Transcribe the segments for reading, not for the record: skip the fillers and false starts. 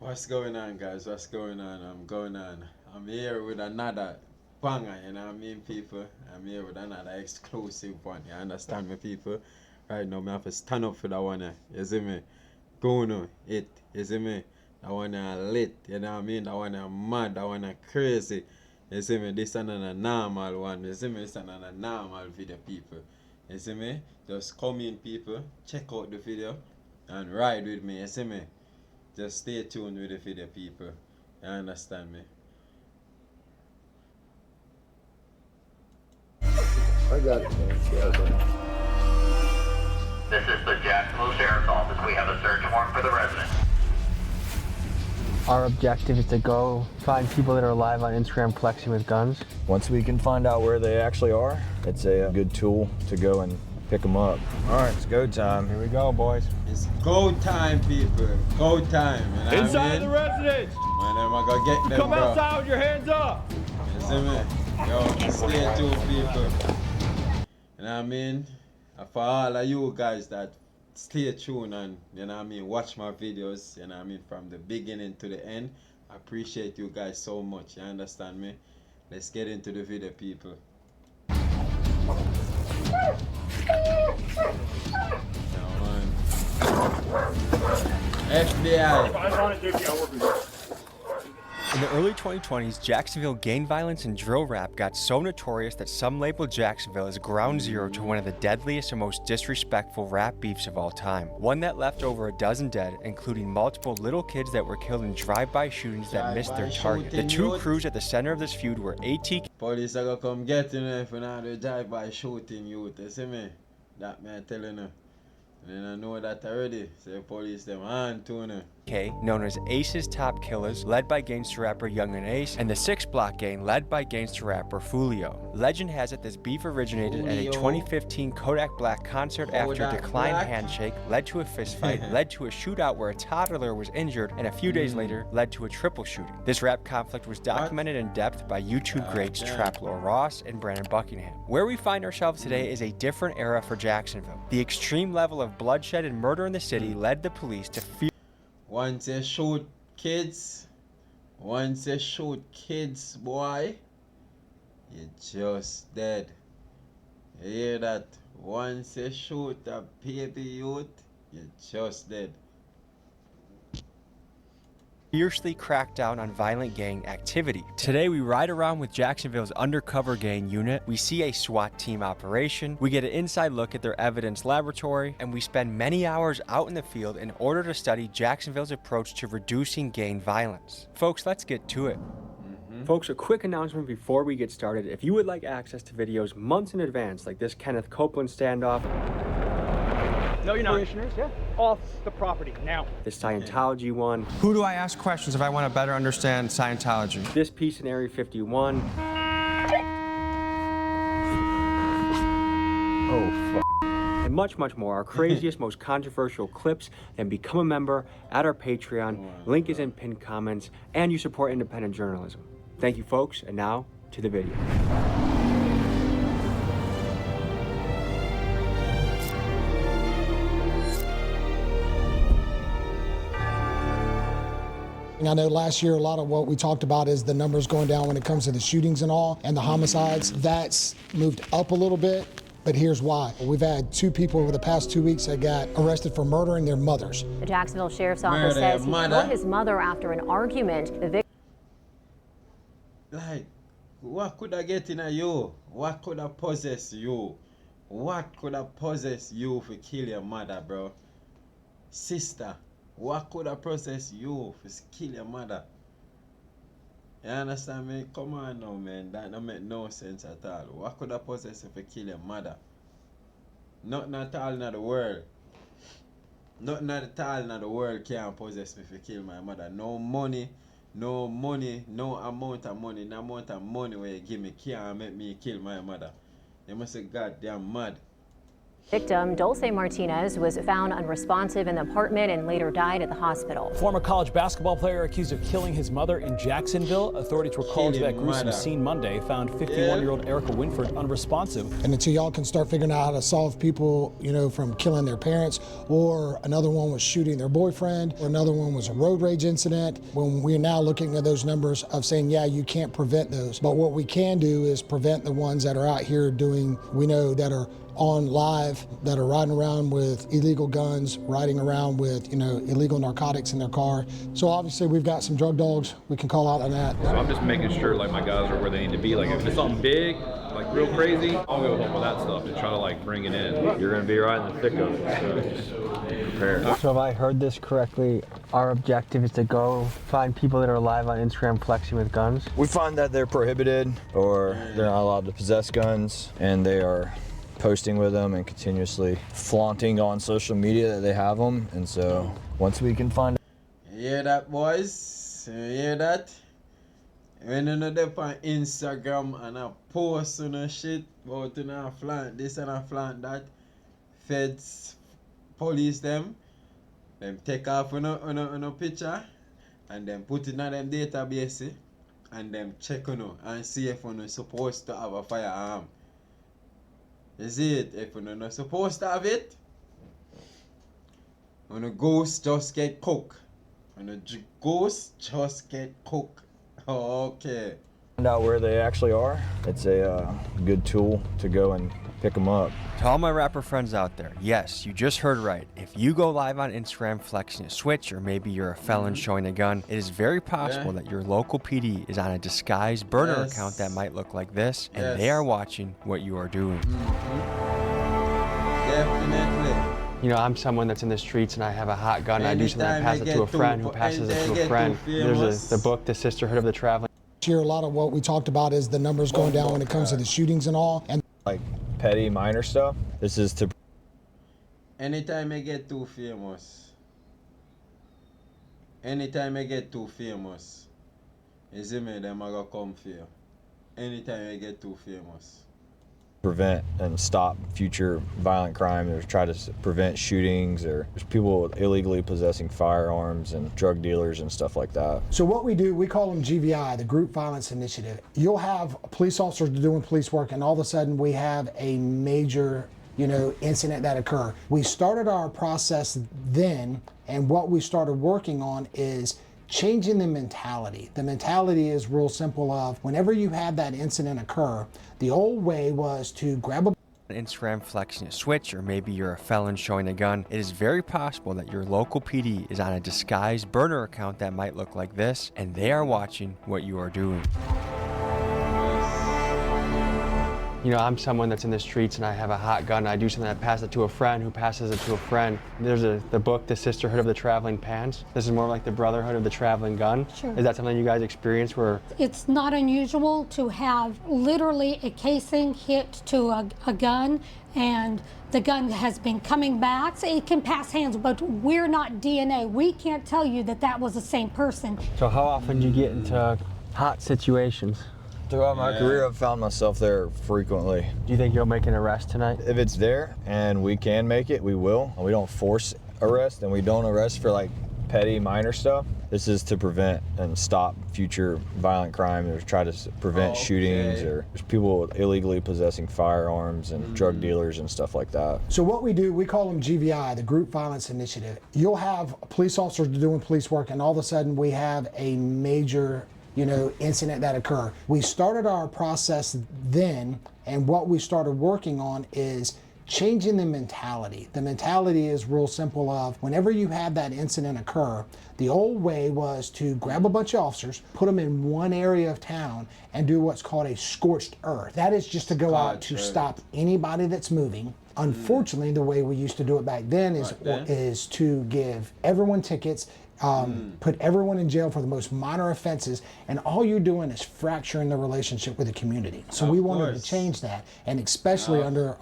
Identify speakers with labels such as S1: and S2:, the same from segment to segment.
S1: What's going on, guys? What's going on? I'm here with another banger, you know what I mean, people? I'm here with another exclusive one, you understand me, people? Right now, I have to stand up for that one, you see me? Go no, it, you see me? That one lit, you know what I mean? That one mad, that one crazy. You see me? This is not a normal one, you see me? This is not a normal video, people. You see me? Just come in, people, check out the video, and ride with me, you see me? Just stay tuned with the video, people. You understand me?
S2: I got it, man.
S3: This is the Jacksonville Sheriff's Office. We have a search warrant for the resident.
S4: Our objective is to go find people that are alive on Instagram flexing with guns.
S2: Once we can find out where they actually are, it's a good tool to go and pick them up. All right, it's go time. Here we go, boys.
S1: It's go time, people. Go time. You know
S5: Inside
S1: what
S5: the
S1: I mean?
S5: residence!
S1: Man, I'm gonna get them,
S5: Come
S1: bro.
S5: outside with your hands up!
S1: You see me? Yo, stay tuned, people. You know what I mean? And for all of you guys that stay tuned and, you know what I mean, watch my videos, you know what I mean, from the beginning to the end, I appreciate you guys so much. You understand me? Let's get into the video, people. FBI.
S6: In the early 2020s, Jacksonville gang violence and drill rap got so notorious that some labeled Jacksonville as ground zero to one of the deadliest and most disrespectful rap beefs of all time. One that left over a dozen dead, including multiple little kids that were killed in drive-by shootings that missed their target. The two crews at the center of this feud were AT.
S1: Police are gonna come get you if you not do drive-by shooting youth, you see me? That me I telling you. And I know that already. Say police them on to you.
S6: Known as Ace's Top Killers, led by gangster rapper Young and Ace, and the 6 Block Gang, led by gangster rapper Fulio. Legend has it this beef originated at a 2015 Kodak Black concert after a declined handshake, led to a fistfight, led to a shootout where a toddler was injured, and a few days later led to a triple shooting. This rap conflict was documented in depth by YouTube greats Trap Lord Ross and Brandon Buckingham. Where we find ourselves today is a different era for Jacksonville. The extreme level of bloodshed and murder in the city led the police to fear.
S1: Once you shoot kids, boy, you're just dead. You hear that? Once you shoot a baby youth, you're just dead.
S6: Fiercely crack down on violent gang activity. Today we ride around with Jacksonville's undercover gang unit, we see a SWAT team operation, we get an inside look at their evidence laboratory, and we spend many hours out in the field in order to study Jacksonville's approach to reducing gang violence. Folks, let's get to it. Folks, a quick announcement before we get started. If you would like access to videos months in advance, like this Kenneth Copeland standoff,
S5: No, you're not. Commissioners, yeah. Off the property, now.
S6: this Scientology one,
S7: Who do I ask questions if I want to better understand Scientology?
S6: this piece in Area 51,
S2: Oh, fuck.
S6: and much, much more. Our craziest, most controversial clips. Then become a member at our Patreon. Link is in pinned comments, and you support independent journalism. Thank you, folks, and now to the video.
S8: I know last year a lot of what we talked about is the numbers going down when it comes to the shootings and all, and the homicides. That's moved up a little bit, but here's why. We've had 2 people over the past 2 weeks that got arrested for murdering their mothers.
S9: The Jacksonville Sheriff's Office
S1: Murder
S9: says he
S1: mother.
S9: killed his mother after an argument. The victim
S1: Like, what could I get in you? What could I possess you? What could I possess you for kill your mother, bro? Sister, what could I possess you for kill your mother? You understand me? Come on now, man. That don't make no sense at all. What could I possess you for kill your mother? Nothing at all in the world. Nothing at all in the world can possess me for kill my mother. No money, no amount of money, no amount of money where you give me can't make me kill my mother. You must be goddamn mad.
S9: Victim, Dulce Martinez, was found unresponsive in the apartment and later died at the hospital.
S10: Former college basketball player accused of killing his mother in Jacksonville. Authorities were called to that gruesome scene Monday, found 51-year-old Erica Winford unresponsive.
S8: And until y'all can start figuring out how to solve people, you know, from killing their parents, or another one was shooting their boyfriend, or another one was a road rage incident, when we're now looking at those numbers of saying, yeah, you can't prevent those. But what we can do is prevent the ones that are out here doing, we know that are on live, that are riding around with illegal guns, riding around with, you know, illegal narcotics in their car. So obviously we've got some drug dogs we can call out on that.
S11: So I'm just making sure like my guys are where they need to be. Like if it's something big, like real crazy, I'll go home with that stuff and try to like bring it in.
S2: You're gonna be right in the thick of it, so just be prepared.
S4: So if I heard this correctly, our objective is to go find people that are live on Instagram flexing with guns.
S2: We find that they're prohibited or they're not allowed to possess guns, and they are posting with them and continuously flaunting on social media that they have them. And so once we can find
S1: You hear that, boys? You hear that? When you know they on Instagram and I post on shit about you know flaunt this and I flaunt that, feds, police them take off on a picture and then put it in them database and them check on you and see if you're supposed to have a firearm. You see it? If you're not supposed to have it, when a ghost just get cooked. When a ghost just get cooked. Okay.
S2: find out where they actually are, it's a good tool to go and pick them up.
S6: To all my rapper friends out there, yes, you just heard right. If you go live on Instagram flexing a switch, or maybe you're a felon showing a gun, it is very possible that your local PD is on a disguised burner account that might look like this, and they are watching what you are doing.
S1: Definitely.
S4: You know, I'm someone that's in the streets and I have a hot gun. I do something, I pass it to a friend who passes it to a friend. There's the book, The Sisterhood of the Traveling.
S8: Here, a lot of what we talked about is the numbers going down when it comes to the shootings and all. And
S2: like petty minor stuff, this is to...
S1: Anytime I get too famous, you see me, them are gonna come for you. Anytime I get too famous.
S2: prevent and stop future violent crime, or try to prevent shootings, or there's people illegally possessing firearms and drug dealers and stuff like that.
S8: so what we do, we call them GVI, the Group Violence Initiative. You'll have police officers doing police work, and all of a sudden we have a major, you know, incident that occur. We started our process then, and what we started working on is changing the mentality. The mentality is real simple of whenever you had that incident occur, the old way was to grab a
S6: Instagram flexing a switch, or maybe you're a felon showing a gun, it is very possible that your local PD is on a disguised burner account that might look like this, and they are watching what you are doing.
S4: You know, I'm someone that's in the streets and I have a hot gun. I do something, I pass it to a friend who passes it to a friend. There's the book, The Sisterhood of the Traveling Pants. This is more like the Brotherhood of the Traveling Gun.
S12: Sure.
S4: Is that something you guys experience where...
S12: It's not unusual to have literally a casing hit to a gun, and the gun has been coming back. So it can pass hands, but we're not DNA. We can't tell you that that was the same person.
S4: So how often do you get into hot situations?
S2: Throughout my career, I've found myself there frequently.
S4: Do you think you'll make an arrest tonight?
S2: If it's there and we can make it, we will. We don't force arrest, and we don't arrest for like petty minor stuff. This is to prevent and stop future violent crime, or try to prevent shootings, or there's people illegally possessing firearms and drug dealers and stuff like that.
S8: So what we do, we call them GVI, the Group Violence Initiative. You'll have police officers doing police work, and all of a sudden we have a major, you know, incident that occur. We started our process then, and what we started working on is changing the mentality. The mentality is real simple of whenever you had that incident occur, the old way was to grab a bunch of officers, put them in one area of town, and do what's called a scorched earth. That is just to go out to stop anybody that's moving. Unfortunately, the way we used to do it back then is to give everyone tickets, put everyone in jail for the most minor offenses, and all you're doing is fracturing the relationship with the community. So we wanted to change that, and especially under...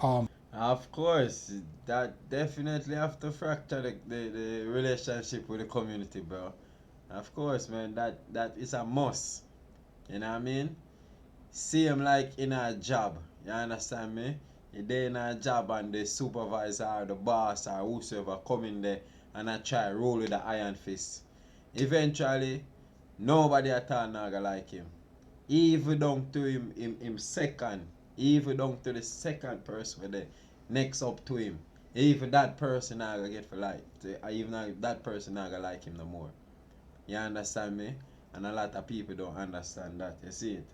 S1: Of course, that definitely have to fracture the relationship with the community, bro. Of course, man, that is a must. You know what I mean? Same like in a job, you understand me? they in a job and the supervisor or the boss or whosoever come in there and I try roll with the iron fist. Eventually, nobody at all not gonna like him. Even down to him second, even down to the second person with the next up to him. Even that person not gonna get for like, even that person not gonna like him no more. You understand me? And a lot of people don't understand that. You see it?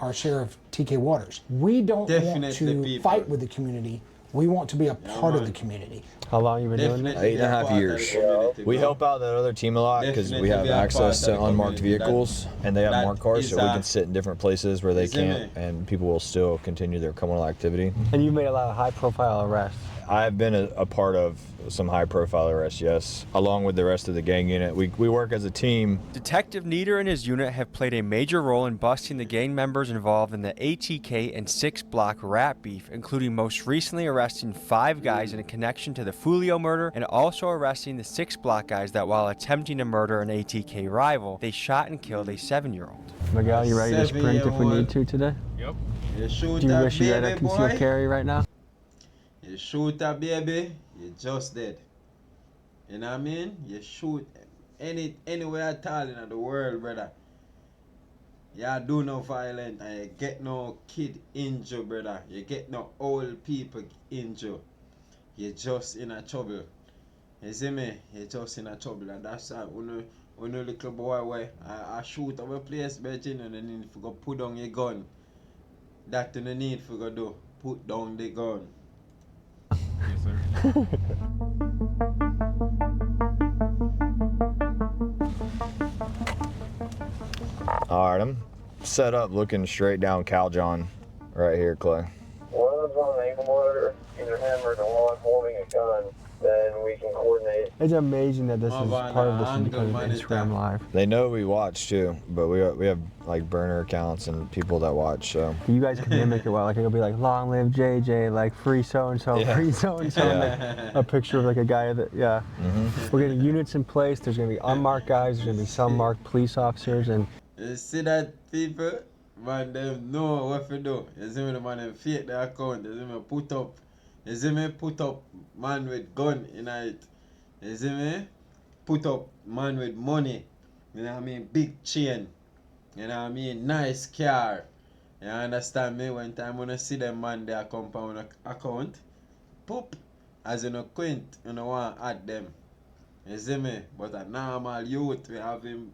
S8: Our sheriff, TK Waters, we don't want to fight with the community. We want to be a part of the community.
S4: How long you been doing this?
S2: 8.5 years. We help out that other team a lot because we have access to unmarked vehicles and they have marked cars, so we can sit in different places where they can't, and people will still continue their criminal activity.
S4: And you made a lot of high-profile arrests.
S2: I've been a part of some high-profile arrests, yes, along with the rest of the gang unit. We work as a team.
S6: Detective Nieder and his unit have played a major role in busting the gang members involved in the ATK and 6 Block rat beef, including most recently arresting 5 guys in connection to the Fulio murder and also arresting the 6 Block guys that while attempting to murder an ATK rival, they shot and killed a 7-year-old.
S4: Miguel, you ready to sprint if we need to today?
S11: Yep.
S1: You
S4: Do you wish you had a concealed carry right now?
S1: You shoot a baby, you just dead. You know what I mean? You shoot anywhere at all in the world, brother. You do no violence and you get no kid injured, brother. You get no old people injured. You just in a trouble. You see me? You just in a trouble. And that's why when you little boy way, I shoot over place, but you need to go put down your gun. That you need to go do. Put down the gun.
S11: Yes, sir.
S2: All right, I'm set up looking straight down Cal John right here, Clay.
S13: One's on an ankle monitor, either him or the one holding a gun, then we can coordinate.
S4: It's amazing that this is part of this because of Instagram Live.
S2: They know we watch too, but we have like burner accounts and people that watch, so.
S4: You guys can mimic it well. Like it'll be like long live JJ, like free so-and-so, free so-and-so. Like a picture of like a guy that, We're getting units in place. There's gonna be unmarked guys, there's gonna be some marked police officers, and
S1: you see that people, man, they know what to do. You see me, the man, them fake the account. You see me put up man with gun in it. You see me? Put up man with money. You know what I mean? Big chain. You know what I mean? Nice car. You understand me? When time when I see them man their compound account, poop, as in a quint, you know want to add them. You see me? But a normal youth, we have him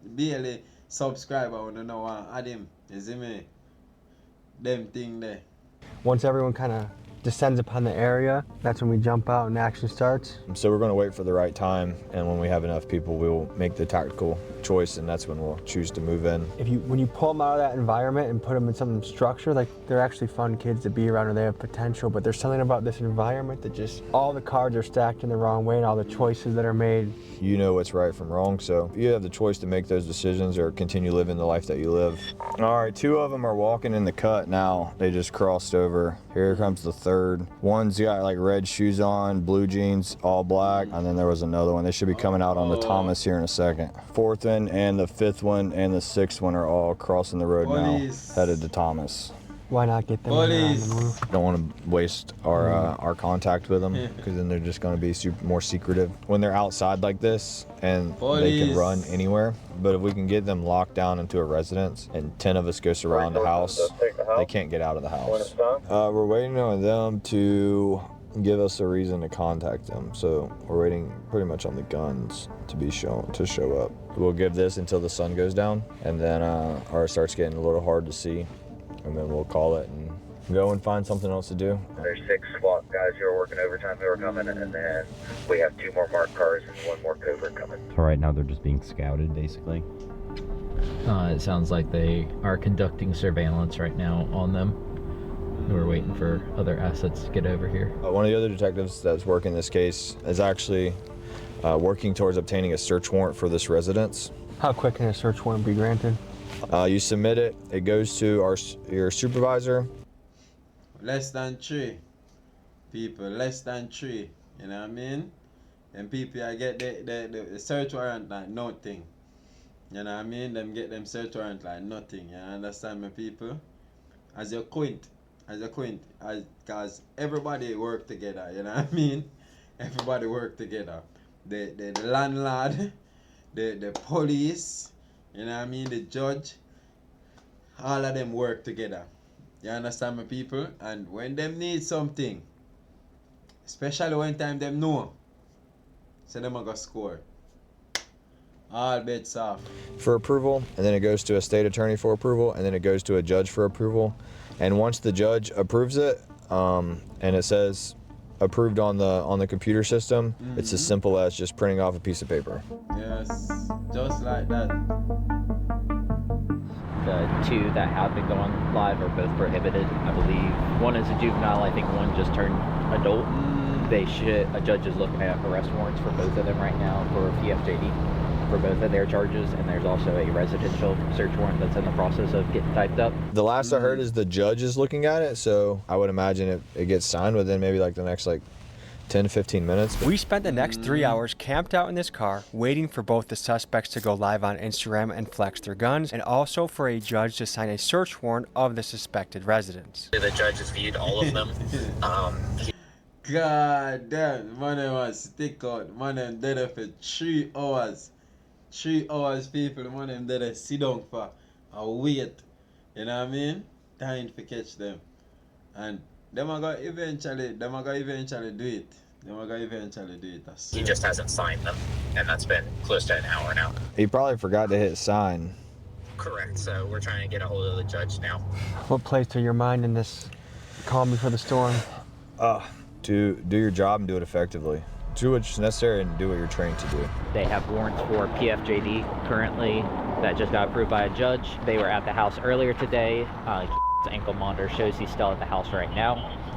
S1: barely subscriber, we don't know want to add him. You see me? Them thing there.
S4: once everyone kind of descends upon the area, that's when we jump out and action starts.
S2: So we're going to wait for the right time, and when we have enough people, we will make the tactical choice, and that's when we'll choose to move in.
S4: When you pull them out of that environment and put them in some structure, like they're actually fun kids to be around, or they have potential, but there's something about this environment that just, all the cards are stacked in the wrong way and all the choices that are made.
S2: You know what's right from wrong, so you have the choice to make those decisions or continue living the life that you live. All right, 2 of them are walking in the cut now. They just crossed over. Here comes the third. One's got like red shoes on, blue jeans, all black, and then there was another one. They should be coming out on the Thomas here in a second. 4th one and the 5th one and the 6th one are all crossing the road now, headed to Thomas.
S4: Why not get them on the move?
S2: Don't want to waste our contact with them, because then they're just going to be more secretive when they're outside like this, and they can run anywhere. But if we can get them locked down into a residence and 10 of us go surround the house, they can't get out of the house. We're waiting on them to give us a reason to contact them, so we're waiting pretty much on the guns to show up. We'll give this until the sun goes down, and then ours starts getting a little hard to see, and then we'll call it and go and find something else to do.
S13: There's 6 SWAT guys who are working overtime who are coming, and then we have 2 more marked cars and 1 more covert coming.
S14: So right now they're just being scouted, basically? It sounds like they are conducting surveillance right now on them. We're waiting for other assets to get over here.
S2: One of the other detectives that's working this case is actually working towards obtaining a search warrant for this residence.
S4: How quick can a search warrant be granted?
S2: You submit it, it goes to your supervisor.
S1: Less than 3 people, less than 3, you know what I mean? And people I get the search warrant like nothing, you know what I mean? Them get them search warrant like nothing, you understand me, people? As you quint, as a quint, because everybody work together, you know what I mean? Everybody work together. The landlord, the police, you know what I mean, the judge, all of them work together. You understand my people? And when them need something, especially when time them know, so them are gonna score. All bets off.
S2: For approval, and then it goes to a state attorney for approval, and then it goes to a judge for approval. And once the judge approves it, and it says approved on the computer system, it's as simple as just printing off a piece of paper.
S1: Yes, just like that.
S14: The two that have been going live are both prohibited, I believe. One is a juvenile, I think one just turned adult. A judge is looking at arrest warrants for both of them right now for PFJD for both of their charges, and there's also a residential search warrant that's in the process of getting typed up.
S2: The last I heard is the judge is looking at it, so I would imagine it gets signed within maybe like the next 10 to 15 minutes.
S6: We spent the next 3 hours camped out in this car, waiting for both the suspects to go live on Instagram and flex their guns, and also for a judge to sign a search warrant of the suspected residents.
S3: The judge has viewed all of them.
S1: God damn, man, was stick out. Man, them dead for 3 hours. 3 hours, people. Man, them dead sit down for a wait. You know what I mean? Time to catch them. And them are gonna eventually do it.
S3: He just hasn't signed them, and that's been close to an hour now.
S2: He probably forgot to hit sign.
S3: Correct, so we're trying to get a hold of the judge now.
S4: What plays through your mind in this calm before the storm?
S2: To do your job and do it effectively. Do what's necessary and do what you're trained to do.
S14: They have warrants for PFJD currently that just got approved by a judge. They were at the house earlier today. Ankle monitor shows he's still at the house right now.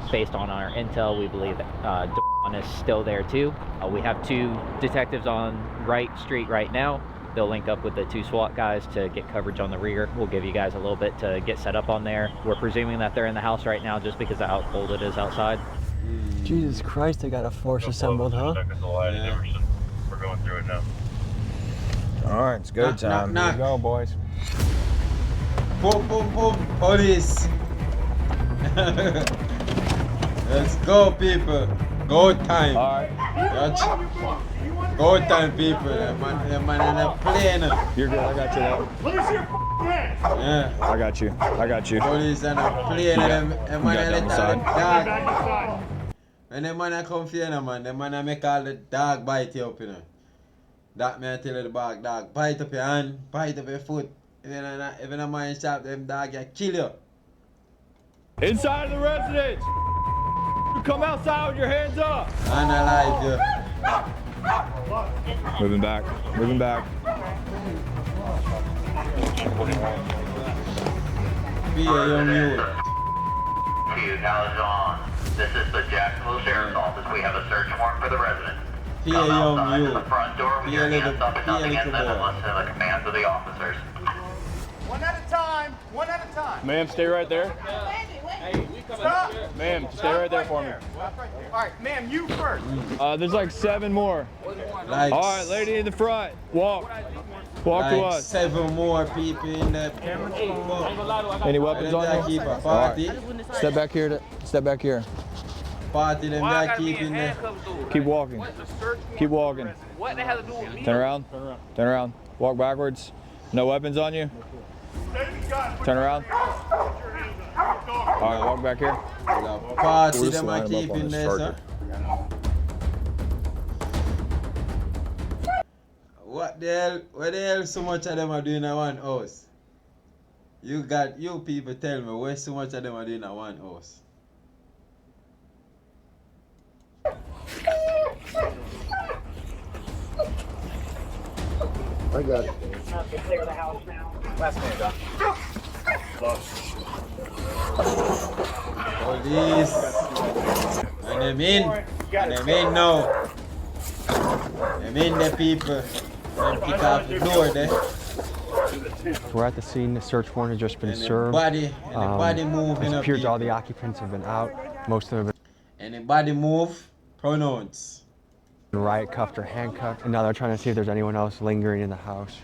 S14: Based on our intel, we believe that Dawn is still there too. We have 2 detectives on Wright Street right now. They'll link up with the 2 SWAT guys to get coverage on the rear. We'll give you guys a little bit to get set up on there. We're presuming that they're in the house right now just because of how cold it is outside.
S4: Jesus Christ, they got a force assembled, huh?
S1: Yeah.
S13: We're going through it now.
S2: All right, it's go time.
S4: Here we go, boys.
S1: Boom, boom, boom, police. Let's go, people. Go time.
S2: All right.
S1: Go time, people. The man in the plane.
S2: You're good. I got you now.
S5: Let me see your hands.
S1: Yeah.
S2: I got you.
S1: Police on a plane. The man in the dog.
S5: Back inside.
S1: When the man come for you, man, the man make all the dog bite you up, you know. That man tell you the dog bite up your hand, bite up your foot. If a man shot them dog, you kill you.
S11: Inside of the residence! You come outside with your hands up!
S1: Analyze you.
S2: Moving back.
S1: Be a young youth.
S3: To Calazon. This is the Jacksonville Sheriff's Office. We have a search warrant for the resident.
S1: Be a
S3: Come
S1: young
S3: outside to
S1: youth.
S3: the front door with
S1: Be
S3: your
S1: a
S3: hands up and nothing in them
S1: boy.
S3: unless to the commands of the officers.
S5: One at a time. One at a time.
S11: Ma'am, stay right there.
S5: Stop.
S11: Ma'am, stay right there for me.
S5: All right, ma'am, you first.
S11: There's like 7 more.
S1: Like,
S11: All right, lady in the front, walk to
S1: like
S11: us.
S1: 7 more people in the
S11: Any weapons on you?
S1: keep a party.
S11: Step back here.
S1: Party them that keep in there.
S11: Keep walking.
S5: What they have to do with me?
S11: Turn around. Walk backwards. No weapons on you. Turn around. All right, walk back here.
S1: Party them that keep in there, sir. What the hell so much of them are doing at one house? You people tell me where so much of them are doing at one house?
S4: I got it.
S5: Clear the house now. Last man done.
S1: Police. And them in now. Them in the people. Them kick off the door there.
S4: We're at the scene. The search warrant has just been served.
S1: Anybody move in
S4: It
S1: a
S4: appears all
S1: people.
S4: the occupants have been out. Most of them have
S1: Anybody move, pronounce.
S4: been riot cuffed or handcuffed. And now they're trying to see if there's anyone else lingering in the house.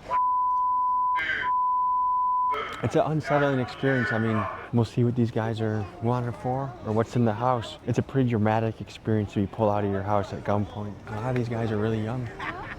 S4: It's an unsettling experience. I mean, we'll see what these guys are wanted for or what's in the house. It's a pretty dramatic experience to be pulled out of your house at gunpoint. A lot of these guys are really young.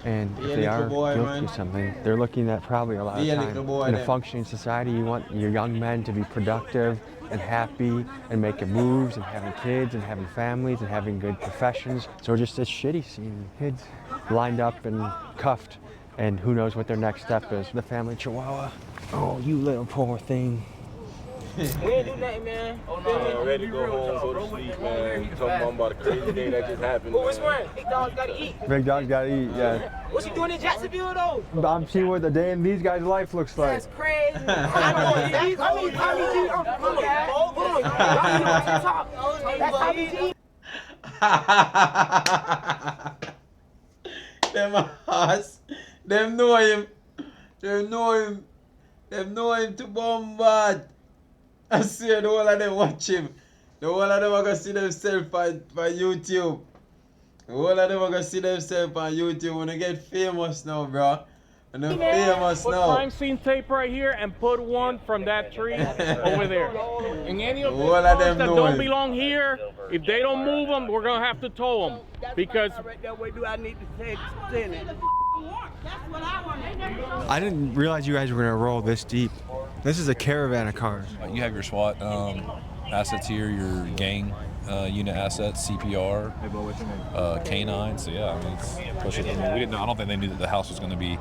S4: And if they are guilty of something, they're looking at probably a lot of time. In a functioning society, you want your young men to be productive and happy and making moves and having kids and having families and having good professions. So just it's shitty seeing kids lined up and cuffed, and who knows what their next step is. The family chihuahua. Oh, you little poor thing.
S15: We ain't do nothing, man. Oh, no, I'm ready to go home, go to sleep, man. Talking about a crazy day that just happened. What's wrong? Big dog's gotta eat.
S4: Big dog's gotta eat, yeah.
S15: What's he doing in Jacksonville, though?
S4: I'm seeing what the day in these guys' life looks like.
S15: That's crazy. I know Tommy G. That's Tommy G.
S1: Them ass. Them know him. Them know him. Them know him to bombard. I swear the whole of them watch him. The whole of them are going to see themselves on YouTube. The whole of them are going to see themselves on YouTube when they get famous now, bro. And they're famous
S16: put
S1: now.
S16: Crime scene tape right here and put one from that tree over there. And any of these
S1: All of
S16: cars
S1: them
S16: that
S1: know
S16: don't
S1: him.
S16: belong here, if they don't move them, we're going to have to tow them. Because
S15: I need to say it.
S4: I didn't realize you guys were gonna roll this deep. This is a caravan of cars.
S17: You have your SWAT assets here, your gang unit assets, CPR, K9. So yeah, I mean, especially we didn't know. I don't think they knew that the house was going to be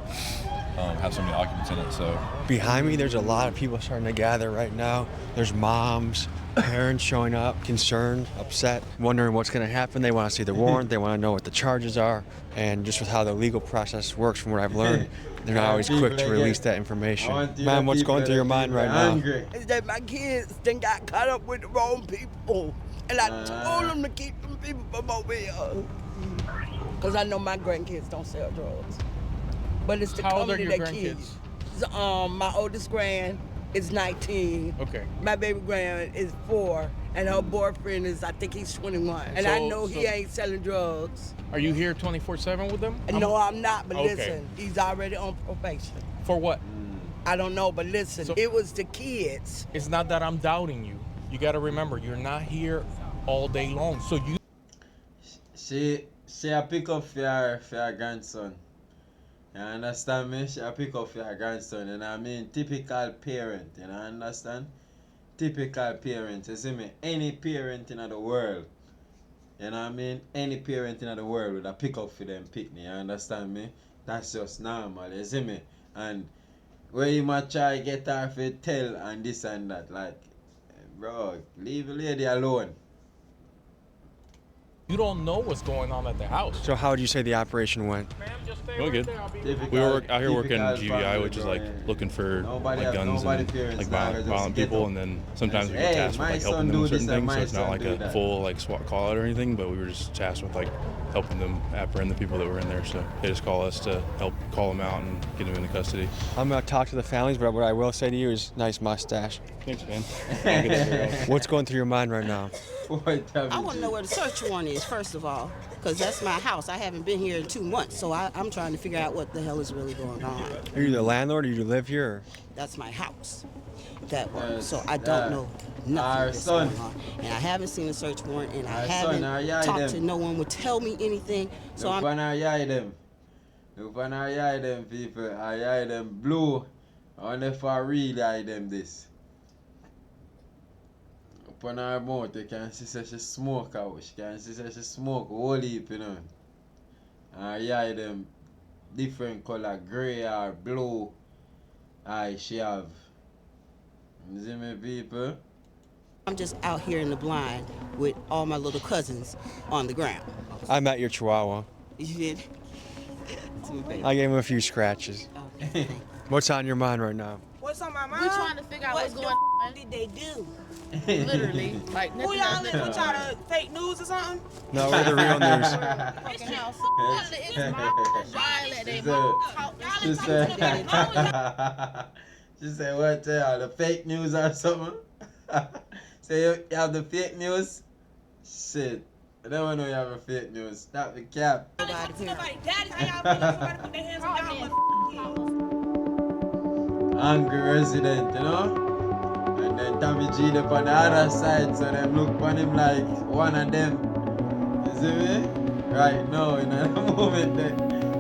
S17: have so many occupants in it. So
S4: Behind me, there's a lot of people starting to gather right now. There's moms, parents showing up, concerned, upset, wondering what's going to happen. They want to see the warrant. They want to know what the charges are. And just with how the legal process works, from what I've learned, they're not always quick to release that information. Man, what's going through your mind right now?
S15: Is that my kids then got caught up with the wrong people. And I told them to keep them people from over here. Because I know my grandkids don't sell drugs. But it's the
S16: How old are
S15: company
S16: your
S15: that
S16: grandkids?
S15: kids. My oldest grand is 19.
S16: Okay.
S15: My baby grand is 4. And her boyfriend is, I think he's 21. And I know he ain't selling drugs.
S16: Are you here 24/7 with them?
S15: No, I'm not, but
S16: Okay.
S15: listen, he's already on probation.
S16: For what?
S15: I don't know, but listen, it was the kids.
S16: It's not that I'm doubting you. You got to remember, you're not here all day long. So you...
S1: She a pick up for her grandson. You understand me? She a pick up for her grandson. You know what I mean? Typical parent. You know, understand? Typical parent. You see me? Any parent in the world. You know what I mean? Any parent in the world would a pick up for them picnic. You understand me? That's just normal. You see me? And where you might try to get her to tell and this and that. Like, bro, leave the lady alone.
S16: You don't know what's going on at the house.
S4: So how would you say the operation went?
S17: really good. We were out here working GBI, which is like looking for like guns and like violent people, and then sometimes we get tasked with like helping them with certain things. So it's not like a full like SWAT call out or anything, but we were just tasked with like helping them apprehend the people that were in there. So they just call us to help call them out and get them into custody.
S4: I'm gonna talk to the families, but what I will say to you is nice mustache.
S17: Thanks, man.
S4: What's going through your mind right now?
S18: I want to know where the search warrant is, first of all, because that's my house. I haven't been here in 2 months, so I'm trying to figure out what the hell is really going on.
S4: Are you the landlord or do you live here? Or?
S18: That's my house, that one. So I don't know nothing that's going on. And I haven't seen a search warrant, and I haven't talked to no one would tell me anything. So I'm...
S1: Look on our eye them people, I eye them blue. I wonder if I really eye them this. Upon her mouth, you can see that she smoke out. She can see that she smoke whole heap, you know. And I eye them different color, grey or blue eye she have. You see me, people?
S18: I'm just out here in the blind with all my little cousins on the ground.
S4: I met your chihuahua.
S18: You did?
S4: I gave him a few scratches.
S18: Okay.
S4: What's on your mind right now?
S18: What's on my mind?
S19: We're trying to figure out what's going on.
S18: What did they do?
S19: Literally. Like,
S18: Who y'all live with? Y'all the fake news or something?
S4: No, we're the real news.
S19: Fucking house. It's my violent. They talk.
S1: She said, what the fake news or something? Say you have the fake news? Shit. I don't know you have a fake news. Stop the cap. angry resident, you know? And then Tommy G up on the other side, so them look on him like one of them. You see me? Right now, in the moment there.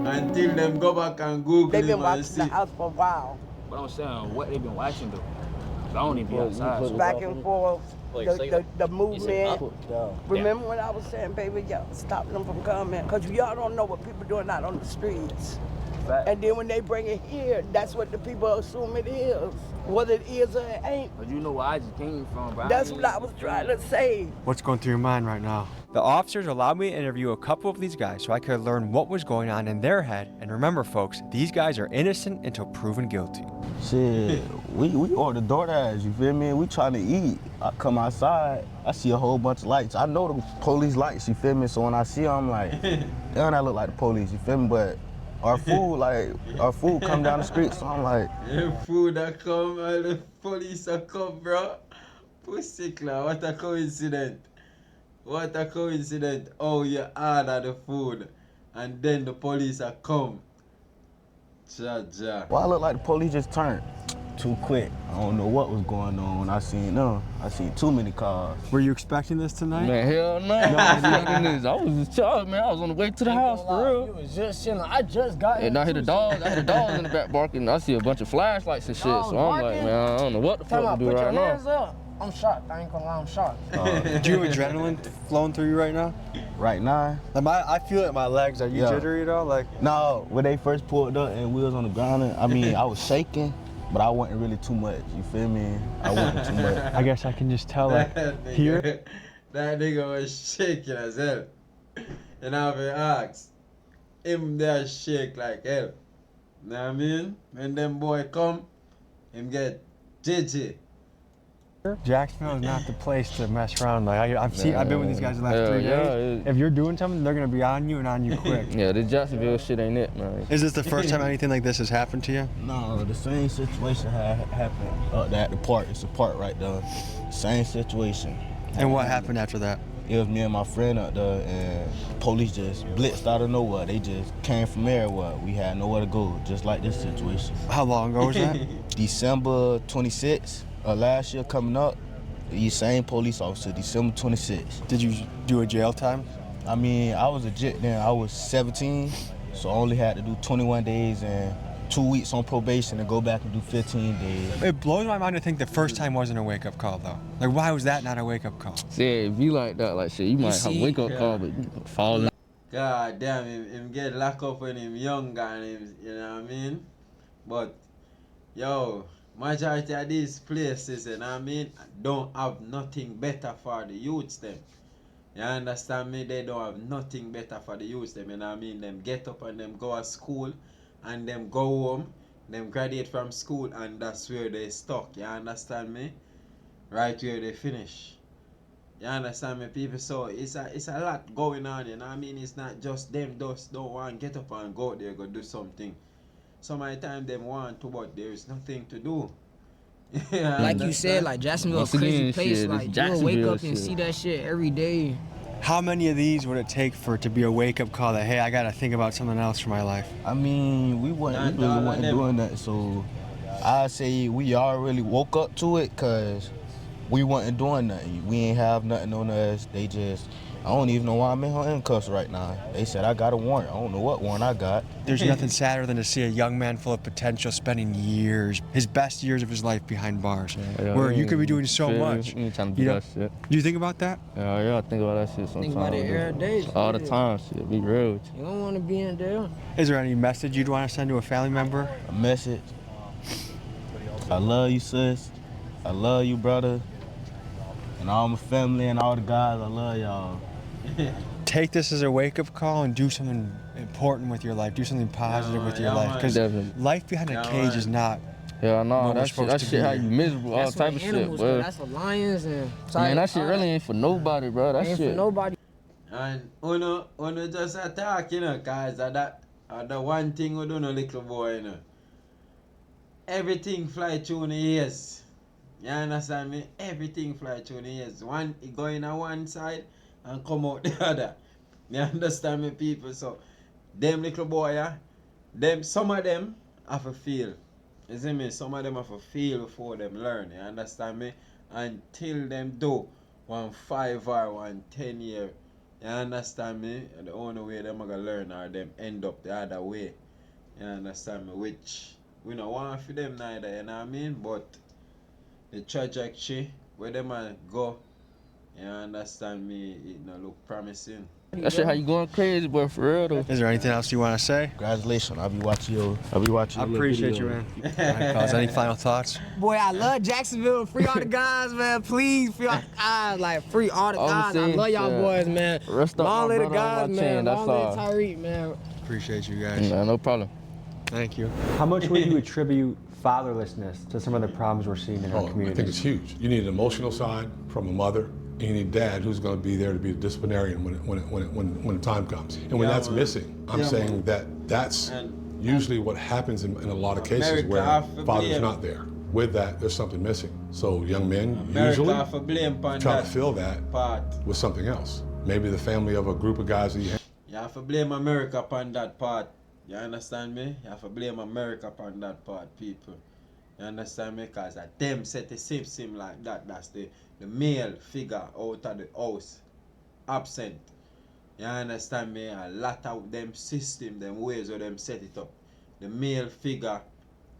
S1: Until them go back and Google
S15: They've been
S1: him and
S15: watching
S1: see.
S15: the house for a while.
S20: But I'm saying, what they been watching though? 'Cause I don't even be outside. So
S15: Back and forth, the movement.
S20: Yeah.
S15: Remember when I was saying, baby, y'all stop them from coming? Because y'all don't know what people doing out on the streets.
S20: Fact.
S15: And then when they bring it here, that's what the people assume it is. Whether it is or it ain't.
S20: But you know where I just came from, bro.
S15: That's what I was trying to say.
S6: What's going through your mind right now? The officers allowed me to interview a couple of these guys so I could learn what was going on in their head. And remember, folks, these guys are innocent until proven guilty.
S21: Shit, we order DoorDash, you feel me? We trying to eat. I come outside, I see a whole bunch of lights. I know the police lights, you feel me? So when I see them, I'm like, damn, I look like the police, you feel me? But our food come down the street, so I'm like,
S1: The food that come and the police that come, bro. Pussy claw, what a coincidence. What a coincidence. Oh, you order the food and then the police are come. Ja.
S21: well, I look like the police just turned too quick. I don't know what was going on when I seen them. I seen too many cars.
S4: Were you expecting this tonight?
S20: Man, hell no. I was in charge, man. I was on the way to the house, for real.
S19: You was just chilling. I just got
S20: And I hear the dogs. I hear the dogs in the back barking. I see a bunch of flashlights and shit. So I'm like, man, I don't know what the fuck to do right now.
S19: Hands up. I'm shocked. I ain't gonna lie, I'm shocked.
S4: Do you have adrenaline flowing through you right now?
S21: Right now?
S4: Like I feel it in my legs. Are you jittery at all? Like
S21: No, when they first pulled up and we was on the ground, I mean, I was shaking, but I wasn't really too much. You feel me? I wasn't too much.
S4: I guess I can just tell like here.
S1: That nigga was shaking as hell. And I've been asked, him there shake like hell. Know what I mean? When them boy come, him get JJ.
S4: Jacksonville is not the place to mess around. Like I've been with these guys the last 3 days. If you're doing something, they're gonna be on you and on you quick.
S20: Yeah, the Jacksonville shit ain't it, man.
S4: Is this the first time anything like this has happened to you?
S21: No, the same situation happened at the park. It's a park right there. Same situation.
S4: And what happened after that?
S21: It was me and my friend up there, and police just blitzed out of nowhere. They just came from everywhere. We had nowhere to go, just like this situation.
S4: How long ago was that?
S21: December 26th. Last year coming up, these same police officer, December 26th.
S4: Did you do a jail time?
S21: I mean, I was a jit then. I was 17, so I only had to do 21 days and 2 weeks on probation and go back and do 15 days.
S4: It blows my mind to think the first time wasn't a wake-up call, though. Like, why was that not a wake-up call?
S20: See, if you like that, like shit, you might have a wake-up call, but you fall in.
S1: God damn, him get locked up when him younger and him, you know what I mean? But, yo, majority of these places, you know what I mean, don't have nothing better for the youths them. You understand me? They don't have nothing better for the youths them, you know what I mean? Them get up and them go to school and them go home, them graduate from school and that's where they stuck, you understand me? Right where they finish. You understand me, people? So it's a lot going on, you know what I mean? It's not just them just don't want to get up and go there, go do something. Some of the time them want to, but there is nothing to do.
S19: Like you said, like Jacksonville is a crazy place. Like you'll wake up and see that shit every day.
S6: How many of these would it take for it to be a wake-up call that, hey, I gotta think about something else for my life?
S21: I mean, we really wasn't doing that, so I say we all really woke up to it because we wasn't doing nothing. We ain't have nothing on us. They just, I don't even know why I'm in handcuffs right now. They said I got a warrant. I don't know what warrant I got.
S6: There's nothing sadder than to see a young man full of potential spending years, his best years of his life behind bars, where you could be doing so much.
S20: You ain't trying to do that shit.
S6: Do you think about that?
S20: Yeah, I think about that shit sometimes.
S19: Think about it every day.
S20: All the time, shit. Be real with you.
S19: You don't want to be in there.
S6: Is there any message you'd want to send to a family member?
S21: A message. I love you, sis. I love you, brother. And all my family and all the guys, I love y'all.
S6: Take this as a wake-up call and do something important with your life. Do something positive with your life. Because life behind a cage is not.
S20: Yeah, no, that shit how you miserable, all type of shit, bro.
S19: That's for lions and.
S20: Man, that shit really ain't for nobody, bro. That
S19: ain't
S20: shit.
S19: for nobody.
S1: And uno just attack, you know, guys. The one thing we do, no little boy, you know. Everything fly through the ears. You understand me? Everything fly through the ears. One, it go in on one side and come out the other. You understand me, people? So, them little boy, some of them have a feel. You see me? Some of them have to feel before them learn, you understand me? Until them do 1 5 or 1 10 year, you understand me? And the only way them are gonna learn or them end up the other way. You understand me? Which we don't want for them neither, you know what I mean? But the trajectory where them a go, you understand me, it not look promising.
S20: That shit how you going crazy, boy, for real though.
S6: Is there anything else you want to say?
S21: Congratulations. I'll be watching your
S6: I appreciate you, man. All right, fellas, any final thoughts?
S19: Boy, I love Jacksonville. Free all the guys, man. Please, free all the guys. Like, free all the guys. I love y'all boys, man.
S20: Rest up,
S19: Long
S20: my
S19: live the
S20: brother,
S19: guys,
S20: on my
S19: man.
S20: chain, that's
S19: Long live
S20: all.
S19: Tyreek, man.
S6: Appreciate you guys.
S20: Nah, no problem.
S6: Thank you.
S4: How much would you attribute fatherlessness to some of the problems we're seeing in our community?
S7: I think it's huge. You need an emotional side from a mother, and you need dad who's going to be there to be a disciplinarian when the time comes. And when that's missing, I'm saying that's usually what happens in a lot of cases where father's not there. With that, there's something missing. So young men usually try to fill that with something else. Maybe the family of a group of guys that you have.
S1: You have to blame America upon that part. You understand me? You have to blame America upon that part, people. You understand me? Because at them set the sim like that. That's the male figure out of the house. Absent. You understand me? A lot of them system, them ways of them set it up. The male figure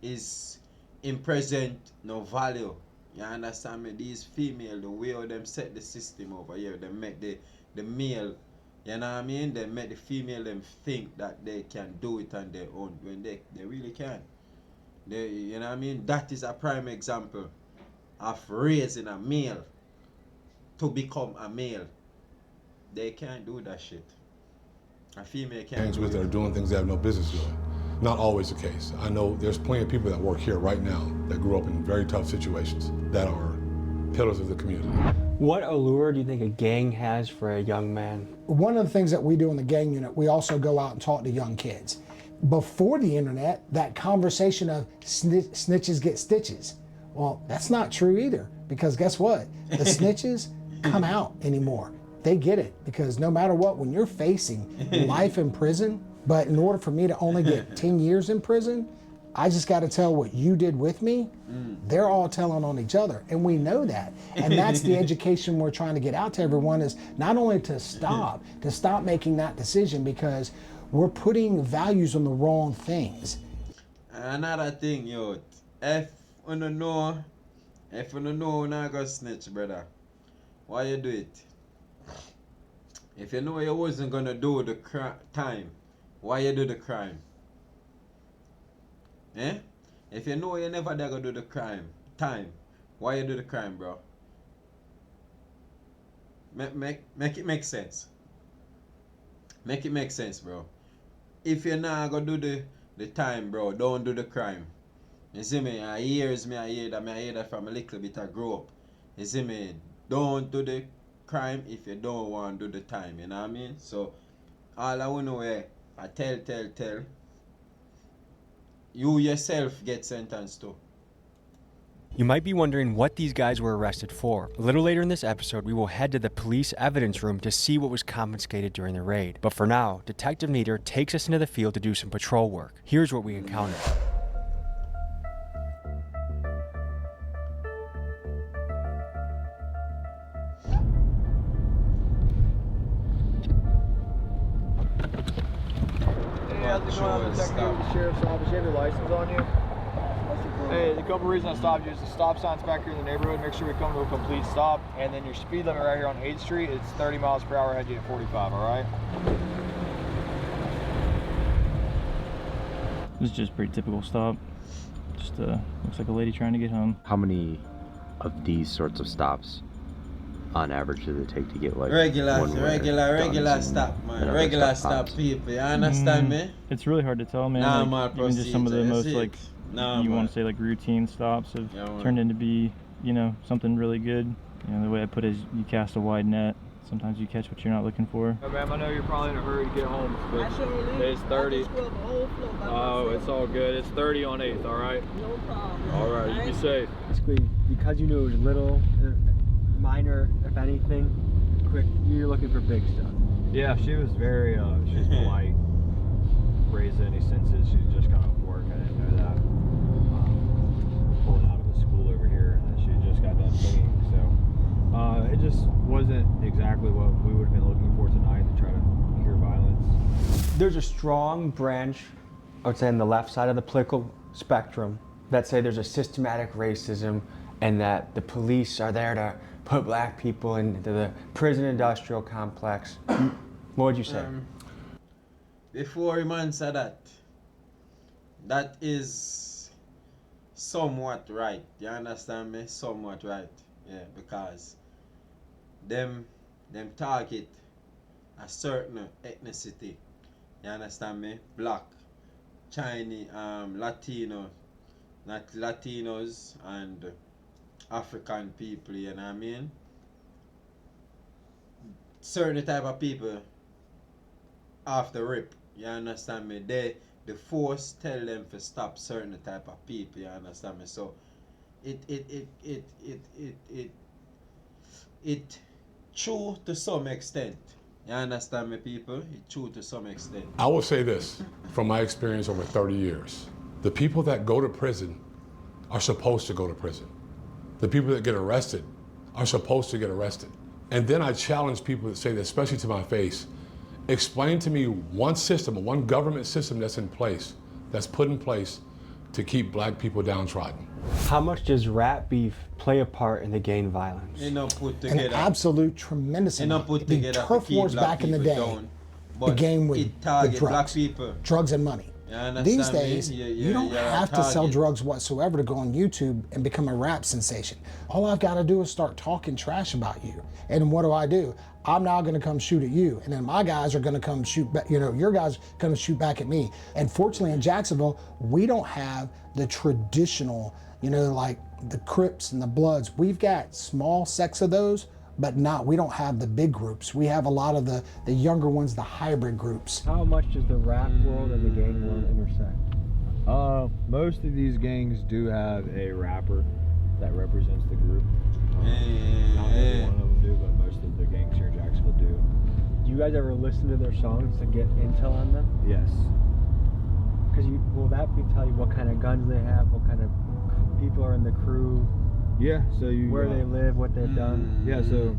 S1: is in present, no value. You understand me? These female, the way of them set the system over here, they make the male, you know what I mean? They make the female them think that they can do it on their own when they really can't. They, you know what I mean? That is a prime example of raising a male to become a male. They can't do that shit. A female can't do it.
S7: That are doing things they have no business doing. Not always the case. I know there's plenty of people that work here right now that grew up in very tough situations that are pillars of the community.
S4: What allure do you think a gang has for a young man?
S8: One of the things that we do in the gang unit, we also go out and talk to young kids. Before the internet, that conversation of snitches get stitches. Well, that's not true either, because guess what? The snitches come out anymore. They get it, because no matter what, when you're facing life in prison, but in order for me to only get 10 years in prison, I just got to tell what you did with me. They're all telling on each other, and we know that. And that's the education we're trying to get out to everyone, is not only to stop making that decision, because we're putting values on the wrong things.
S1: Another thing, yo, if you don't know, you're not gonna snitch, brother. Why you do it? If you know you wasn't gonna do the time, why you do the crime? Eh? If you know you're never there gonna do the time, why you do the crime, bro? Make it make sense. Make it make sense, bro. If you're not gonna do the time, bro, don't do the crime. You see me? I hear that from a little bit I grew up. You see me? Don't do the crime if you don't want to do the time, you know what I mean? So all I wanna know is I tell. You yourself get sentenced to.
S6: You might be wondering what these guys were arrested for. A little later in this episode, we will head to the police evidence room to see what was confiscated during the raid. But for now, Detective Nieder takes us into the field to do some patrol work. Here's what we encountered.
S11: How's it going? I'm Detective with the Sheriff's Office. You have your license on you? Hey, the couple reasons I stopped you is the stop signs back here in the neighborhood. Make sure we come to a complete stop. And then your speed limit right here on 8th Street, it's 30 miles per hour. I had you at 45, all right?
S22: This is just a pretty typical stop. Just looks like a lady trying to get home.
S23: How many of these sorts of stops on average does it take to get like
S1: regular stop, man? Regular stop people, you understand me?
S22: It's really hard to tell, man. Like, even just some of the most like you want to say like routine stops have turned into be, you know, something really good. You know, the way I put it is you cast a wide net. Sometimes you catch what you're not looking for.
S11: Oh, ma'am, I know you're probably in a hurry to get home, but it's 30. Oh, it's all good. It's 30 on 8th, all right?
S18: No problem.
S11: All right, you be safe.
S4: Basically, because you knew it was little, minor, if anything, quick, you're looking for big stuff.
S11: Yeah, she was very, she was polite. Raised any senses, she was just got off work, I didn't know that.
S2: exactly what we would have been looking for tonight to try to cure violence.
S4: There's a strong branch, I would say, on the left side of the political spectrum that say there's a systematic racism and that the police are there to put black people into the prison industrial complex. What would you say?
S1: Before a man said that is somewhat right. You understand me? Somewhat right. Yeah, because them target a certain ethnicity. You understand me? Black, Chinese, Latino, not Latinos and African people, you know what I mean? Certain type of people off the rip, you understand me? The force tell them to stop certain type of people, you understand me? So it true to some extent. You understand me, people? It's true to some extent.
S7: I will say this, from my experience over 30 years. The people that go to prison are supposed to go to prison. The people that get arrested are supposed to get arrested. And then I challenge people that say that, especially to my face, explain to me one system, one government system that's in place, that's put in place to keep black people downtrodden.
S4: How much does rap beef play a part in the gang violence?
S1: An
S8: absolute tremendous amount. The turf wars back in the day began with drugs, drugs and money. These days, you don't have to sell drugs whatsoever to go on YouTube and become a rap sensation. All I've got to do is start talking trash about you. And what do? I'm now going to come shoot at you, and then my guys are going to come shoot back, your guys are going to shoot back at me. And fortunately in Jacksonville, we don't have the traditional, like the Crips and the Bloods. We've got small sects of those, but we don't have the big groups. We have a lot of the younger ones, the hybrid groups.
S4: How much does the rap world and the gang world intersect?
S2: Most of these gangs do have a rapper that represents the group. Not every one of them do, but most of the gangs here in Jacksonville do.
S4: Do you guys ever listen to their songs to get intel on them?
S2: Yes.
S4: Because will that tell you what kind of guns they have, what kind of people are in the crew?
S2: Yeah, so
S4: where they live, what they've done.
S2: Yeah, so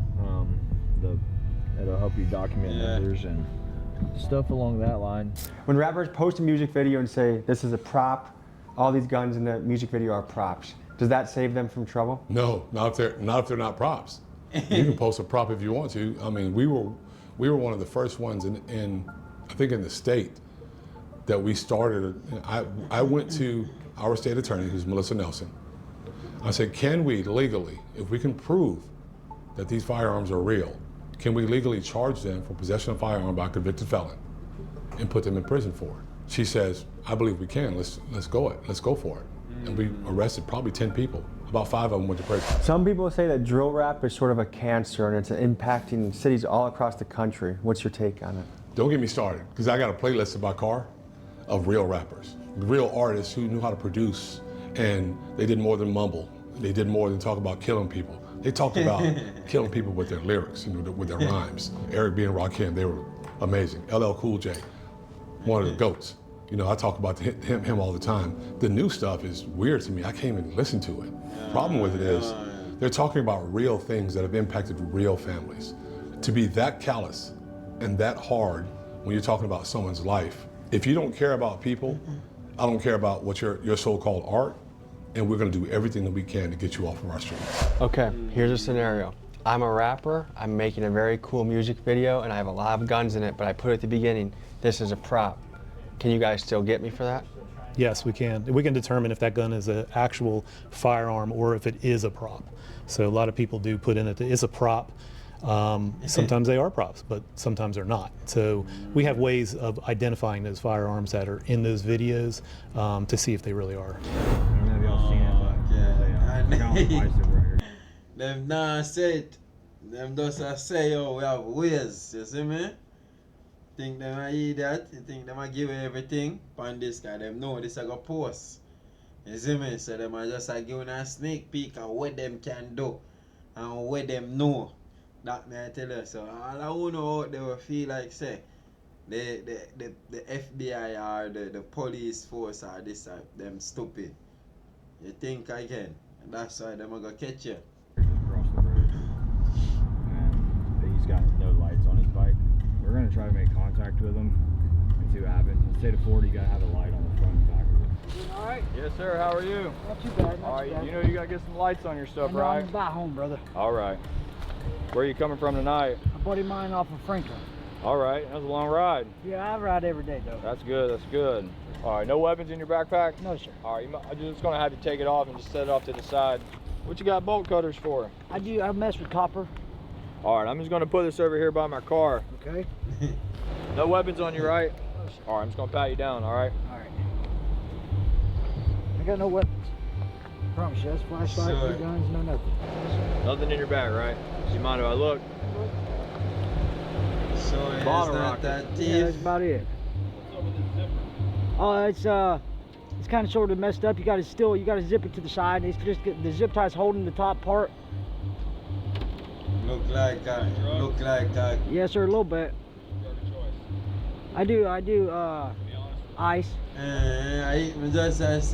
S2: it'll help you document numbers and stuff along that line.
S4: When rappers post a music video and say this is a prop, all these guns in the music video are props, does that save them from trouble?
S7: No, not if they're not props. You can post a prop if you want to. I mean, we were one of the first ones in I think in the state that we started. I went to our state attorney, who's Melissa Nelson. I said, can we legally, if we can prove that these firearms are real, can we legally charge them for possession of a firearm by a convicted felon and put them in prison for it? She says, I believe we can. Let's go for it. And we arrested probably 10 people. About 5 of them went to prison.
S4: Some people say that drill rap is sort of a cancer and it's impacting cities all across the country. What's your take on it?
S7: Don't get me started, because I got a playlist in my car of real rappers, real artists who knew how to produce, and they did more than mumble. They did more than talk about killing people. They talked about killing people with their lyrics, with their rhymes. Eric B. and Rakim, they were amazing. LL Cool J, one of the GOATs. I talk about him all the time. The new stuff is weird to me. I can't even listen to it. Problem with it is, they're talking about real things that have impacted real families. To be that callous and that hard when you're talking about someone's life, if you don't care about people, I don't care about what your so-called art, and we're gonna do everything that we can to get you off of our streets.
S4: Okay, here's a scenario. I'm a rapper, I'm making a very cool music video, and I have a lot of guns in it, but I put at the beginning, this is a prop. Can you guys still get me for that?
S9: Yes, we can. We can determine if that gun is an actual firearm or if it is a prop. So a lot of people do put in it that it's a prop. Sometimes they are props, but sometimes they're not. So we have ways of identifying those firearms that are in those videos to see if they really are.
S2: I don't know if y'all seen it, but
S1: them nah say it. Them just say, we have ways, you see me? Think them a idiot, you think them a give everything on this guy, them know this a go post. You see me? So them a just a give a sneak peek of what them can do and what them know. That me I tell you. So all I wanna know out there will feel like say the FBI or the police force or this or them stupid. You think I can. And that's why them a go catch you.
S2: Across the road. And He's got no lights on his bike. We're gonna try to make contact with him and see what happens. In the state of Florida, you gotta have a light on the front and back of it.
S11: Doing all right? Yes, sir. How are you?
S19: Not too bad,
S11: All
S19: not
S11: right,
S19: too bad.
S11: you know you gotta get some lights on your stuff,
S19: I know,
S11: right?
S19: I'm about home, brother.
S11: All right. Where are you coming from tonight?
S19: A buddy of mine off of Franklin.
S11: All right, that was a long ride.
S19: Yeah, I ride every day, though.
S11: That's good, that's good. All right, no weapons in your backpack?
S19: No, sir.
S11: All right, I'm just gonna have you take it off and just set it off to the side. What you got bolt cutters for?
S19: I mess with copper.
S11: All right, I'm just gonna put this over here by my car.
S19: Okay.
S11: No weapons on you, right? All right, I'm just gonna pat you down, all right?
S19: All right. I got no weapons. Promise you, that's flashlight, no guns, no nothing.
S11: Nothing in your bag, right? Do you mind if I look?
S1: So it's
S11: Bottle
S1: not
S11: rocket.
S1: that
S19: Yeah,
S1: deep.
S19: that's about it. Oh, it's kind of sort of messed up. You got to zip it to the side. It's just the zip tie's holding the top part.
S1: Look like a
S19: Yes, sir, a little bit. I do ice.
S1: I hate me just as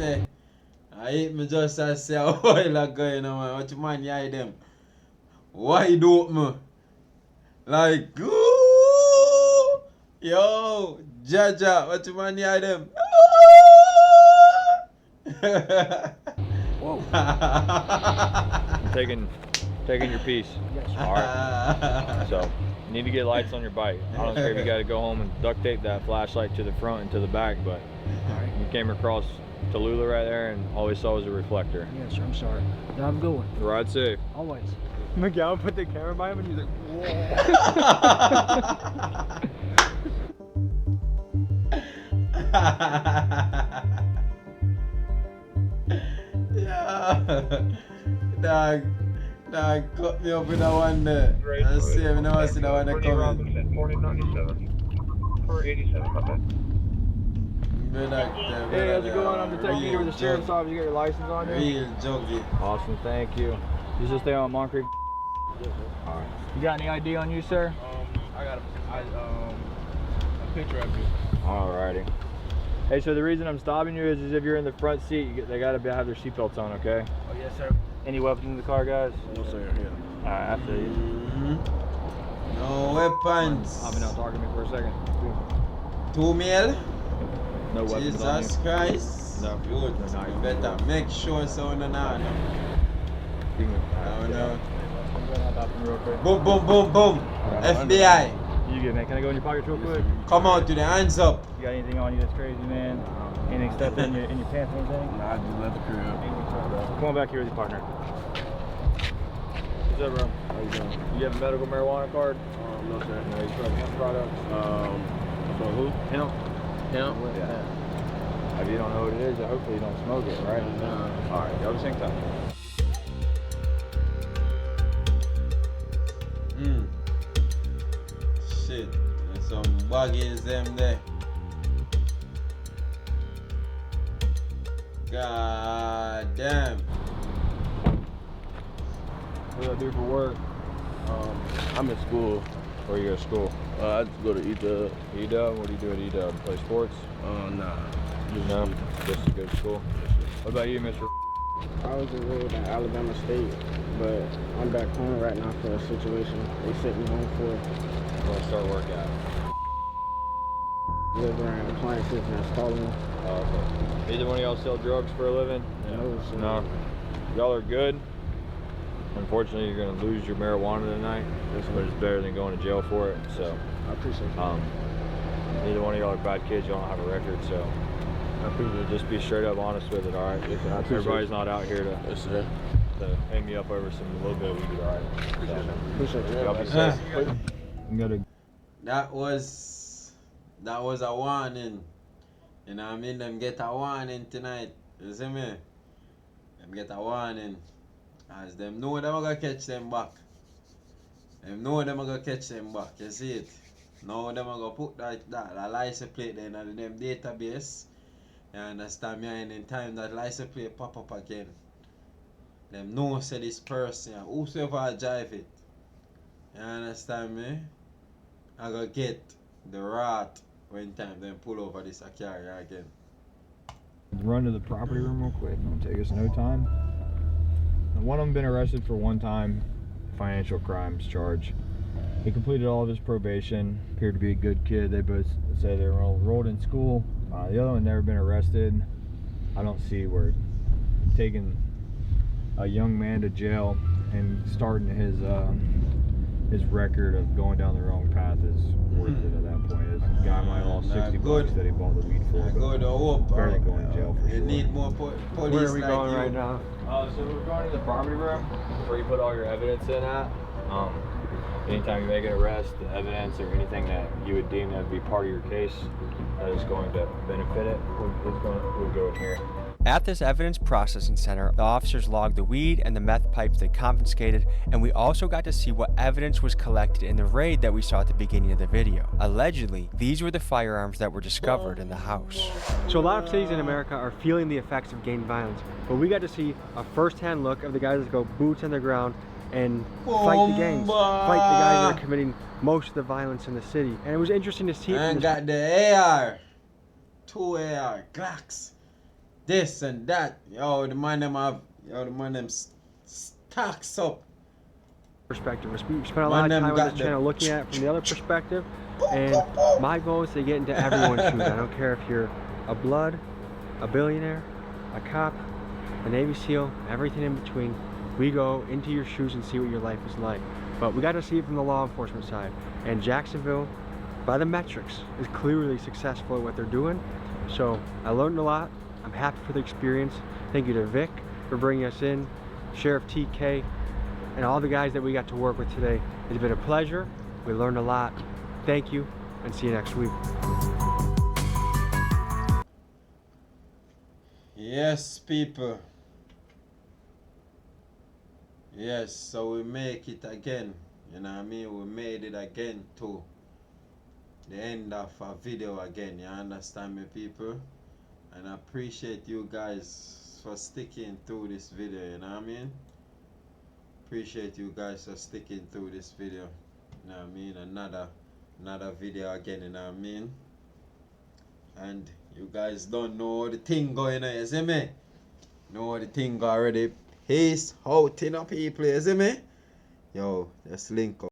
S1: say a while ago, you know, man. What you man you hide them? Wide open. Like, ooh, yo, Jaja, what you man you hide them?
S19: Whoa.
S11: I'm taking your piece.
S19: Yes, sir.
S11: All right. So, you need to get lights on your bike. I don't care if you got to go home and duct tape that flashlight to the front and to the back, but you came across Tallulah right there and all we saw was a reflector.
S19: Yes, sir, I'm sorry. Now I'm going.
S11: Ride safe.
S19: Always.
S11: Miguel put the camera by him and he's like,
S1: Dog, cut me up with that one there. I see him, never see that one there coming.
S13: Morning 97. 487, my bad.
S11: hey, how's it going? I'm Detective Peter with the Sheriff's Office. You got your license on you?
S1: Real juggy.
S11: Awesome, thank you. You just stay on Moncrief? All right. You got any ID on you, sir?
S17: I got a picture of you.
S11: Alrighty. Hey, so the reason I'm stopping you is if you're in the front seat, they gotta have their seatbelts on, okay?
S17: Oh, yes, sir.
S11: Any weapons in the car, guys?
S17: No, sir. Yeah.
S11: Alright, after you.
S1: No weapons.
S11: I've been out talking to me for a second.
S1: 2 mil?
S11: No weapons
S1: Jesus
S11: on you.
S1: Christ.
S11: No.
S1: Good. You better make sure so no.
S11: I'm gonna hop out from real quick.
S1: Boom, boom, boom, boom. FBI.
S11: You good, man? Can I go in your pockets real quick?
S1: Come out to the hands up.
S11: You got anything on you that's crazy, man? Anything stuffed in your pants or anything?
S17: Nah, I just left the crib.
S11: Come on back here with your partner. What's up, bro? How you doing? You have a medical marijuana card?
S17: No, sir.
S11: No, you smoke hemp products?
S17: From who?
S11: Hemp.
S17: Hemp?
S11: Yeah. If you don't know what it is, hopefully you don't smoke it, right?
S17: No.
S11: Alright, y'all just hang tight.
S1: Shit. There's some buggies them there. God damn.
S11: What do I do for work?
S17: I'm in school.
S11: Where you go to school?
S17: I just go to EDUB.
S11: EDUB? What do you do at EDUB? Play sports?
S17: Nah.
S11: No? Just to go to school? What about you, Mr.?
S10: I was enrolled in Alabama State, but I'm back home right now for a situation they sent me home for.
S11: Where I start work at?
S10: Delivering appliances and installing them.
S11: Oh, okay. Either one of y'all sell drugs for a living?
S10: No, sir.
S11: No. Y'all are good. Unfortunately, you're going to lose your marijuana tonight, but it's better than going to jail for it. So
S10: I appreciate it.
S11: Neither one of y'all are bad kids. Y'all don't have a record, so I appreciate it. Just be straight up honest with it, all right? Everybody's not out here to hang me up over some little bit of weed, all right? So,
S10: appreciate it.
S11: Y'all be safe.
S1: That was a warning. You know what I mean? Them get a warning tonight. You see me? Them get a warning. As them know them are gonna catch them back. Them know them are gonna catch them back. You see it? Now them are gonna put that license plate there in them database. You understand me? And in time that license plate pop up again, them know say this person, whosoever drive it. You understand me? I gonna get the rat when time them pull over this carrier again.
S2: Run to the property room real quick. Don't take us no time. And one of them been arrested for one time financial crimes charge. He completed all of his probation, appeared to be a good kid. They both said they were enrolled in school. The other one never been arrested. I don't see where taking a young man to jail and starting his record of going down the wrong path is worth it at that point. This guy might have lost 60 bucks that he bought the weed for, but better than going to jail for sure.
S1: You need more police.
S4: Where are we going right now?
S2: So we're going to the property room where you put all your evidence in at. Anytime you make an arrest, the evidence or anything that you would deem that to be part of your case that is going to benefit it, we'll go in here.
S6: At this evidence processing center, the officers logged the weed and the meth pipes they confiscated, and we also got to see what evidence was collected in the raid that we saw at the beginning of the video. Allegedly, these were the firearms that were discovered in the house.
S4: So a lot of cities in America are feeling the effects of gang violence, but we got to see a first-hand look of the guys that go boots on the ground and fight the gangs, fight the guys that are committing most of the violence in the city. And it was interesting to see it.
S1: And got the AR, 2 AR, Glocks. This and that, yo, the man them stacks up.
S4: Perspective. We spent a lot of time on this channel looking at it from the other perspective, and my goal is to get into everyone's shoes. I don't care if you're a blood, a billionaire, a cop, a Navy SEAL, everything in between. We go into your shoes and see what your life is like. But we got to see it from the law enforcement side. And Jacksonville, by the metrics, is clearly successful at what they're doing. So I learned a lot. I'm happy for the experience. Thank you to Vic for bringing us in, Sheriff TK, and all the guys that we got to work with today. It's been a pleasure. We learned a lot. Thank you, and see you next week.
S1: Yes, people. Yes, so we make it again. You know what I mean? We made it again to the end of a video again. You understand me, people? And I appreciate you guys for sticking through this video, you know what I mean? Appreciate you guys for sticking through this video, you know what I mean? Another video again, you know what I mean? And you guys don't know the thing going on, you see me? Know the thing already. Peace out, you know, people, you see me? Yo, just link up.